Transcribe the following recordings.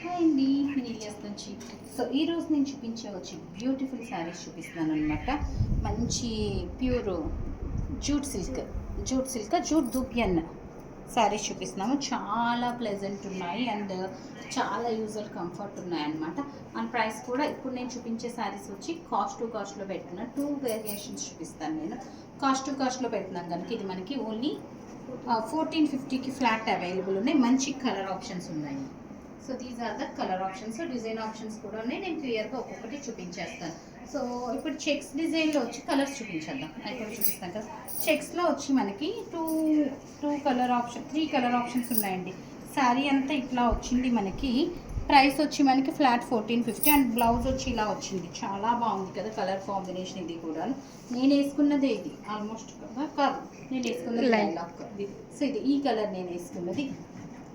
Hi అండి, నేను ఇలియాస్ నుంచి. సో ఈరోజు నేను చూపించే వచ్చి బ్యూటిఫుల్ శారీస్ చూపిస్తున్నాను అనమాట. మంచి ప్యూర్ జూట్ దూపియన్ శారీస్ చూపిస్తున్నాము. చాలా ప్లెజెంట్ ఉన్నాయి అండ్ చాలా యూజర్ కంఫర్ట్ ఉన్నాయి అనమాట. అండ్ ప్రైస్ కూడా ఇప్పుడు నేను చూపించే శారీస్ వచ్చి కాస్ట్లో పెడుతున్నా. 2 వేరియేషన్స్ చూపిస్తాను నేను. కాస్ట్లో పెడుతున్నాను కనుక ఇది మనకి ఓన్లీ 1450కి ఫ్లాట్ అవైలబుల్ ఉన్నాయి. మంచి కలర్ ఆప్షన్స్ ఉన్నాయి. So these are the colour options. Design options కూడా ఉన్నాయి. నేను క్లియర్గా ఒక్కొక్కటి చూపించేస్తాను. సో ఇప్పుడు చెక్స్ డిజైన్లో వచ్చి కలర్స్ చూపించేద్దాం. ఇక్కడ చూపిస్తాను కదా. చెక్స్లో వచ్చి మనకి త్రీ కలర్ ఆప్షన్స్ ఉన్నాయండి. శారీ అంతా ఇట్లా వచ్చింది మనకి. ప్రైస్ వచ్చి మనకి ఫ్లాట్ 1450 అండ్ బ్లౌజ్ వచ్చి ఇలా వచ్చింది. చాలా బాగుంది కదా కలర్ కాంబినేషన్. ఇది కూడా నేను వేసుకున్నదే, ఇది ఆల్మోస్ట్ కాదు, నేను వేసుకున్నది లైలాక్. సో ఇది ఈ కలర్ నేను వేసుకున్నది.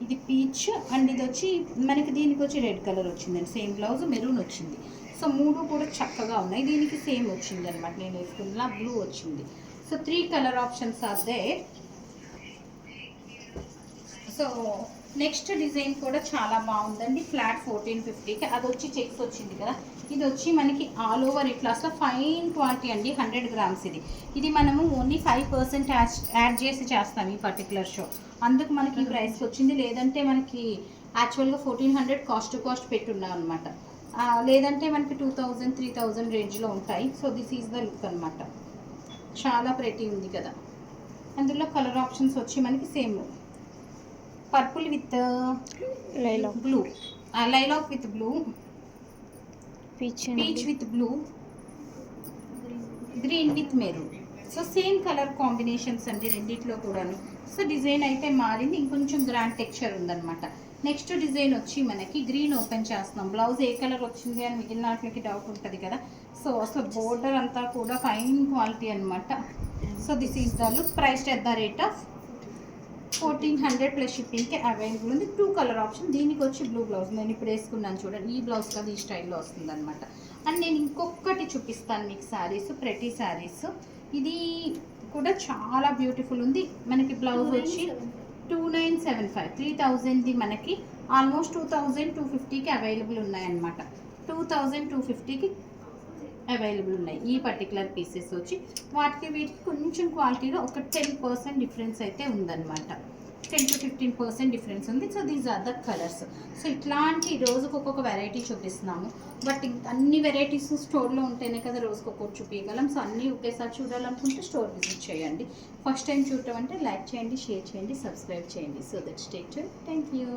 ఇది పీచ్ అండ్ ఇది వచ్చి మనకి దీనికి వచ్చి రెడ్ కలర్ వచ్చిందండి. సేమ్ బ్లౌజ్ మెరూన్ వచ్చింది. సో 3 కూడా చక్కగా ఉన్నాయి. దీనికి సేమ్ వచ్చింది అనమాట. నేను వేసుకున్న బ్లూ వచ్చింది. So 3 colour options are there. So next design కూడా చాలా బాగుందండి. ఫ్లాట్ 1450కి. అది వచ్చి చెక్స్ వచ్చింది కదా. ఇది వచ్చి మనకి ఆల్ ఓవర్ ఇట్లా అసలు ఫైన్ క్వాలిటీ అండి. 100 గ్రామ్స్ ఇది మనము ఓన్లీ 5% యాడ్ చేసి చేస్తాం ఈ పర్టికులర్ షో. అందుకు మనకి ఈ ప్రైస్కి వచ్చింది. లేదంటే మనకి యాక్చువల్గా 1400 కాస్ట్ పెట్టున్నాం అనమాట. లేదంటే మనకి 2000 3000 రేంజ్లో ఉంటాయి. So this is the look అనమాట. చాలా ప్రెటీ ఉంది కదా. అందులో కలర్ ఆప్షన్స్ వచ్చి మనకి same purple with blue, lilac with blue, peach with blue, green with maroon. So same colour combinations అండి రెండిట్లో కూడాను. సో డిజైన్ అయితే మారింది. ఇంకొంచెం గ్రాండ్ టెక్స్చర్ ఉందన్నమాట. నెక్స్ట్ డిజైన్ వచ్చి మనకి గ్రీన్ ఓపెన్ చేస్తున్నాం. బ్లౌజ్ ఏ కలర్ వచ్చింది అని మిగిలిన వాటికి డౌట్ ఉంటుంది కదా. సో అసలు బోర్డర్ అంతా కూడా ఫైన్ క్వాలిటీ అనమాట. So this is the look. Priced at the rate of 1400 plus షిప్పింగ్కి అవైలబుల్ ఉంది. 2 కలర్ ఆప్షన్. దీనికి వచ్చి బ్లూ బ్లౌజ్ నేను ఇప్పుడు వేసుకున్నాను చూడండి. ఈ బ్లౌజ్ కదా ఈ స్టైల్లో వస్తుంది అనమాట. అండ్ నేను ఇంకొకటి చూపిస్తాను మీకు శారీస్, ప్రెటీ శారీస్. ఇది కూడా చాలా బ్యూటిఫుల్ ఉంది. మనకి బ్లౌజ్ వచ్చి 2975, 3000ది మనకి ఆల్మోస్ట్ 2250కి అవైలబుల్ ఉన్నాయన్నమాట. 2250కి అవైలబుల్ ఉన్నాయి ఈ పర్టికులర్ పీసెస్ వచ్చి. వీటికి కొంచెం క్వాలిటీలో ఒక 10% డిఫరెన్స్ అయితే ఉందన్నమాట. 10 to 15% డిఫరెన్స్ ఉంది. So these are the colours. సో ఇట్లాంటి రోజుకు ఒక్కొక్క వెరైటీ చూపిస్తున్నాము. బట్ అన్ని వెరైటీస్ స్టోర్లో ఉంటేనే కదా రోజుకు ఒక్కొక్కటి చూపించగలం. సో అన్నీ ఒకేసారి చూడాలనుకుంటే స్టోర్ విజిట్ చేయండి. ఫస్ట్ టైం చూడటం అంటే లైక్ చేయండి, షేర్ చేయండి, సబ్స్క్రైబ్ చేయండి. So that stay tuned. Thank you.